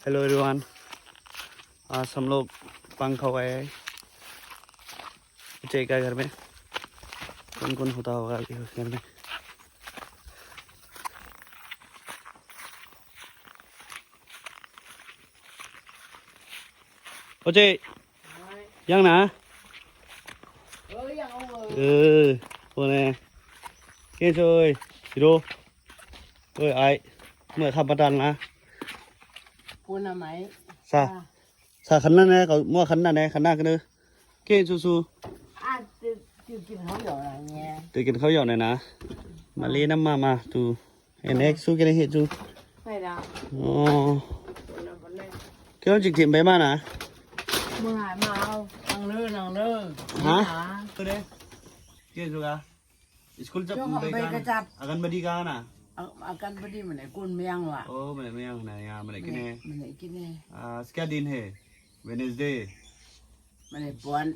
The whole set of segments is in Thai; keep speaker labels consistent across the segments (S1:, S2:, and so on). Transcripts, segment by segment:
S1: Hello everyone. आज हम लोग पंख उगाए हैं उचई का घर में। कौन कौन होता होगा अभी उस घर में। उचईยังนะคนnày kia chơi gì đâu ơi ai mới thăm bắt đàn à
S2: cô là mấy
S1: sa sa khấn này có mua khấn này khấn cái nữa kia su su
S2: à tiêu kim không rồi nha
S1: tự kiến khâu này nè mà lấy năm mà tu em ấy su cái này hết su
S2: phải đó
S1: oh cái nó trực tiếp bé mà nè
S2: mưa hải màu nằng nơ
S1: hả cái đấy kia su cả school chấp
S2: cái chập
S1: akan badi ka na
S2: akan badi mình lại côn mèngว่ะ
S1: oh mình này à mình lại cái này
S2: mình lại cái này
S1: schedule है Wednesday
S2: mình lại buồn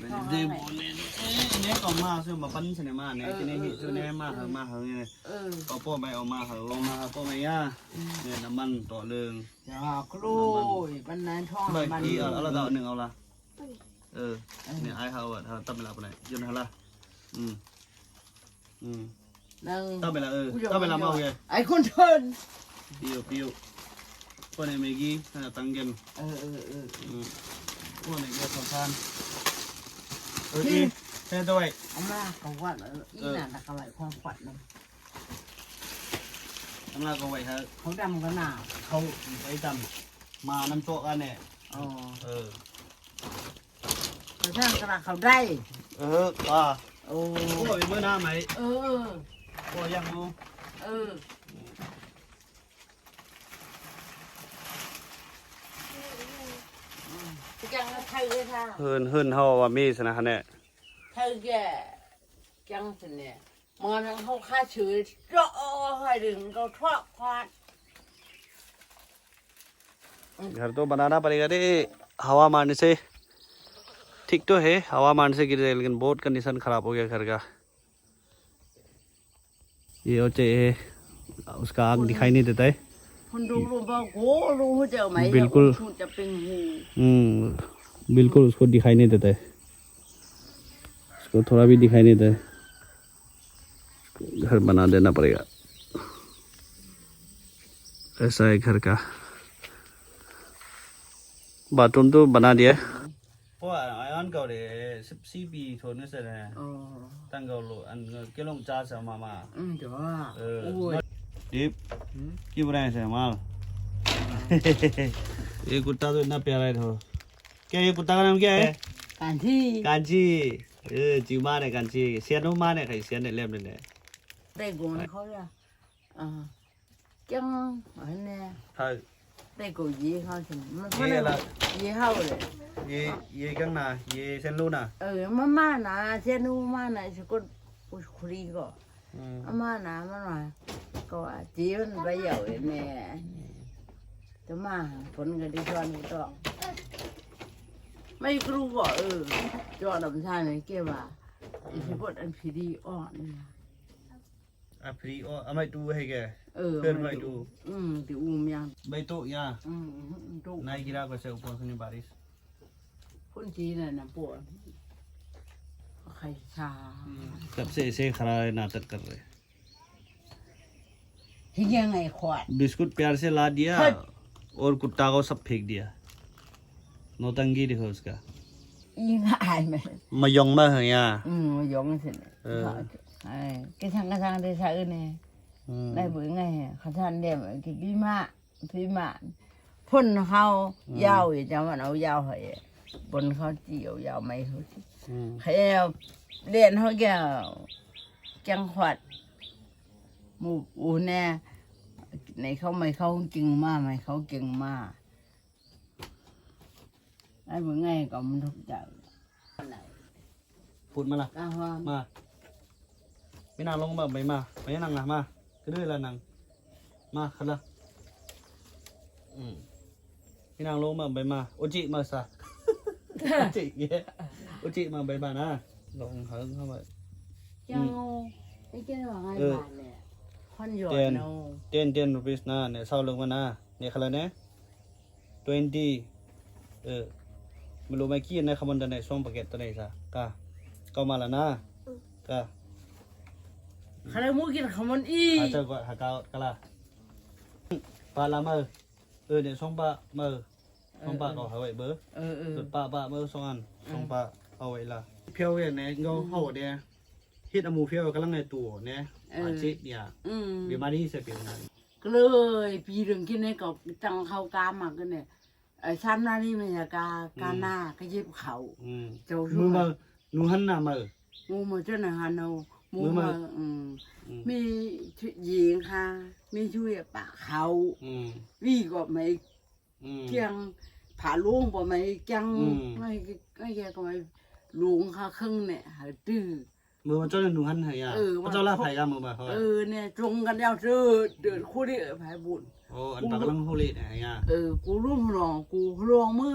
S1: Wednesday này còn mà sao mà bắn thế mà này cái này hiện chỗ này mà hở này có po mày mà hở mà po mày à nàyน้ำมันต่อเรื่อง
S2: กล้วยปันนั้นท้อง
S1: vậy
S2: มัน
S1: thì ở là tạoหนึ่งเอาละเนี่ยไอ้เขาอ่ะทำไปแล้วปะเนี่ยยืนหันละtao phải là tao phải làm màu kìa
S2: ไอ้คนเทิน
S1: piu con này mày ghi hay là tăng game con này kia sòng than đi thế tôi
S2: เอามาเขาวัดอีน่ะตะกะไหลความขวัญนึง
S1: ทำลายก็ไว้ฮะ
S2: เขาดำกันหนา
S1: เขาไปจำมาน้ำโต๊ะกันเนี่ย
S2: อ๋อ
S1: เขา
S2: ถ้ากระเขาได้
S1: ป่า
S2: โอ้
S1: โอ้ยเมื่อหน้าไหม
S2: เออ
S1: โอ้ยังรู้
S2: จังไทยเลยค่ะ
S1: เฮินเฮาว่ามีสนะฮะเนี่ย
S2: ไทยแกจังสิเนี่ยมันเขาฆ่าเฉยเจาะให้ดึงเขาทอดควาด
S1: घर तो बनाना पड़ेगा रे हवा मारने से ठीक तो है हवा मारने से गिर जाए लेकिन बहुत कंडीशन खराब हो गया घर का ये होते उसका आग दिखाई नहीं देता है
S2: คนดูรู้ว่าโอ้รู้เจอไหม
S1: बिल्कुल
S2: จะเป็นหู
S1: बिल्कुल उसको दिखाई नहीं देता है उसको थोड़ा भी दिखाई नहीं देता है घर बना देना पड़ेगा ऐसा है घर का बाथरूम तो बना दियाเพราะว่าอันเก่าเดี๋ยว14 ปีทนนี่เสร็จแล้วตั้งเก่าโลอันเกี่ยวกับจ้าสามา
S2: เดี๋ยวว่าโอ้ย
S1: दीप क्यों बनाए थे माल ये कुत्ता तो इतना प्यारा है तो क्या ये कुत्ता का नाम क्या है
S2: การที่
S1: कांची जीव मार है कांची सियान नो मार है कहीं सियान ने लेम ने
S2: ได้กงเขาเนี่ยจังอันเนี่ย
S1: हाँ
S2: ได้กูยีเขาสิมันเพราะอะไรยีเขาเลย
S1: ये क्या ना ये सेंलू ना
S2: มานะเช่นนู้มานะสกุลคุรีก็มานะมันว่าก็ว่าจีมันไปเหยาเนี่ยจะมาผลกันที่ชวนนี่ก็ไม่รู้ก็จอดำชาเนี่ยเกี่ยวว่าอีสิบอันพีดีอ่อนเนี่ย
S1: à free ô à mày tu hay kìa
S2: เพื่อนไปดูที่อุ้มยัง
S1: mày tu ya
S2: ดู
S1: नाई गिरा को से ऊपर से बारिश
S2: คนจีนน่ะปวดใครชา
S1: कब से ऐसे खड़ा नाटक कर रहे
S2: ที่ยังไงขวด
S1: बिस्कुट प्यार से ला दिया और कुत्ता को सब फेंक दिया नौटंकी देखो उसका
S2: ยิ่งอายไหม
S1: मयंग में है यार
S2: ยงสิcái thằng thì sao này đây bữa ngày khán giả đẹp cái bí mạ phun hao dao thì cho mà nấu dao hỏi bún hao chiều dao mày thôi hay điện thôi kìa trăng hoạt mù nè này không mày không chừng mà đây bữa ngày còn thuộc chợ
S1: phun mà là
S2: ca hoa
S1: mà mấy nàng lông mà mấy nàng à mà cái đây là nàng mà khăn là mấy nàng lông mà ô chị mà sao ô chị kia ô chị mà mấy bà na lông hứng không vậy
S2: Châu cái là ngay bạn nè con giỏi đâu
S1: ten rupees na ne sau lưng mà na ne khăn là nè ไม่รู้ไม่กี่ในคำนวณตัวไหนส่งปากเก็ตตัวไหนซะก็มาแล้วนะก็
S2: เขาเลยมูกินขมันอี
S1: หาเจอก็หาเกาก็ละปลาละเนี่ยส่งปลาส่งปลาก็เอาไว้เบอร์สุดปลาเบอร์2 อันส่งปลาเอาไว้ละเพียวเนี่ยเงาเขาเนี่ยฮิตอมูเพียวกำลังในตัวเนี่ยอาชีพเนี่ยเดี๋ยวมาที่เสียเปลี่ยนนั้น
S2: ก็เลยปีเรื่องกินในกับจังเขากามากันเนี่ยซ้ำหน้านี่มันจะกาหน้าก็เย็บเขาเจ้าชู้
S1: มือหนูหันหน้ามือ
S2: มูมาเจ้าหน้าฮันเอามูมามียิงค่ะมีช่วยปากเขาวิ่งก็ไม่เกียงผ่าลุงก็ไม่เกียงไม่แกก็ไม่ลุงค่ะครึ่งเนี่ยหาตื้อ
S1: มือมันเจ้าหนูหันหายาเจ้าลาไผ่กันมือมาเขา
S2: เนี่ยตรงกันยาวเดินคู่ที่ไผ่บุญ
S1: โอ้อันปากกำลังโฮลิเนี่ยฮะ
S2: กูร่วมรองกูรองมือ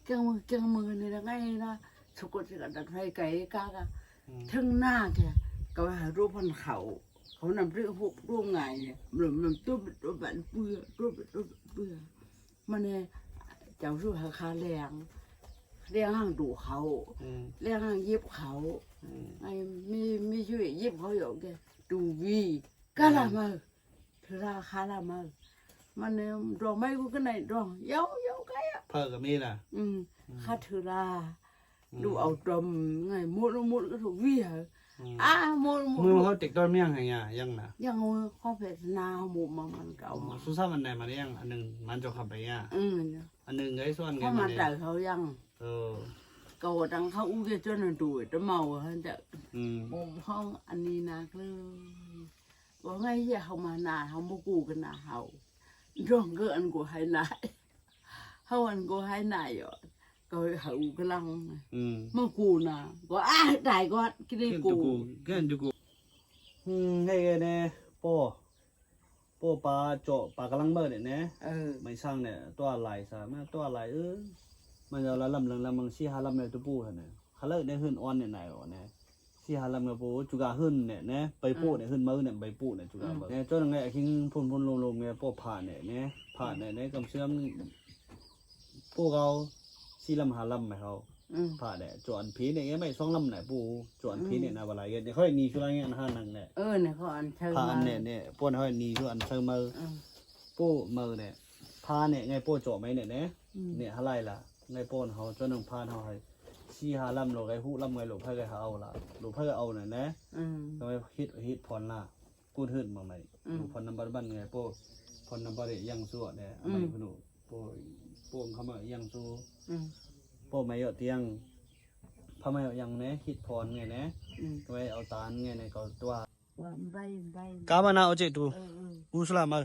S2: เกี่ยงมือนี่นะไงนะสุกจะดัดไฟไก่กากะทึ่งหน้าแกก็หารูปพันเขานำเรื่องพวกร่วงไงเนี่ยมันตัวแบบเปื่อมันเนี่ยเจ้าสู้หาคาแรงห้างดูเขาแรงห้างเย็บเขาไอ้ไม่ช่วยเย็บเขาอยู่แกดูวีก็ละมาเธอราคาละมามันเนี่ยดอกไม้กูก็ไหนดอกเย้าไก่อะ
S1: เพิ่กับมีล่ะ
S2: คาเธอราดูเอาดมไงมุดก็ถูกวิ่งมุด
S1: มือเขาติดต้นเมี่ยงไงยังนะ
S2: ยังข้อเพชรนาหมูมันเก่ามา
S1: สุดท้ายมันไหนมาได้ยังอันหนึ่งมันจะขับไปอ่ะอันหนึ่งไอ้ส่วนไง
S2: เขามาแต่เขายัง ก็ดังเขาอุ้งจนดูจะเมาฮะจะมุมห้องอันนี้นะเลยว่าไงอย่าเขามาหนาเขามากูกันหนาเขาร้องก็อันกูให้นายเขาอันกูให้นายอ่ะก็เขากำลังมากูนะก็ได้ก็กินได้กู
S1: ก็ดูกูให้เนี่ยปลาเจาะปลากำลังเบิดเนี่ยไม่ช่างเนี่ยตัวไหลซะแม่ตัวไหลมันจะละลำมึงชี้หาลำในตัวปูเนี่ยเขาเลิกได้ขึ้นอ่อนเนี่ยไหนอ่ะเนี่ยชี้หาลำในปูจุกาขึ้นเนี่ยไปปูเนี่ยขึ้นมือเนี่ยใบปูเนี่ยจุกาเนี่ยจนไงคิงพ่นลงเนี่ยปูผ่านเนี่ยผ่านเนี่ยกำเชื่อมปูเขาชี้ลำหาลำไหมเขาผ่านเนี่ยจวนผีเนี่ยไม่2 ลำเนี่ยปูจวนผีเนี่ยนะอะไรเงี้ยเขาหนีช่วยเงี้ยห้านังเนี่ย
S2: เนี่ยเขาอันเชิญ
S1: ผ่านเนี่ยปูเขาหนีช่วยอันเชิงมือปูมือเนี่ยผ่านเนี่ยไงปูโจไหมเนี่ยอะไรล่ะในปนเขาจนหนึ่งพานเขาให้ชี้หาลำหลอกไอ้หูลำไงหลอกเพื่อให้เขาเอาละหลอกเพื่อเอาหน่อยนะก็ไม่ฮิตพรละกูขึ้นมาใหม่พรน้ำบัตรบ้านไงโป้พรน้ำบัตรยังสู้เนี่ยไม่พนุโป้เขามายังสู้โป้ไม่เยอะเตียงพอไม่เยอะยังเนี่ยฮิตพรไงนะก็ไม่เอาตานไงในก็ตัวกามานาเอาเจตูกูสลามา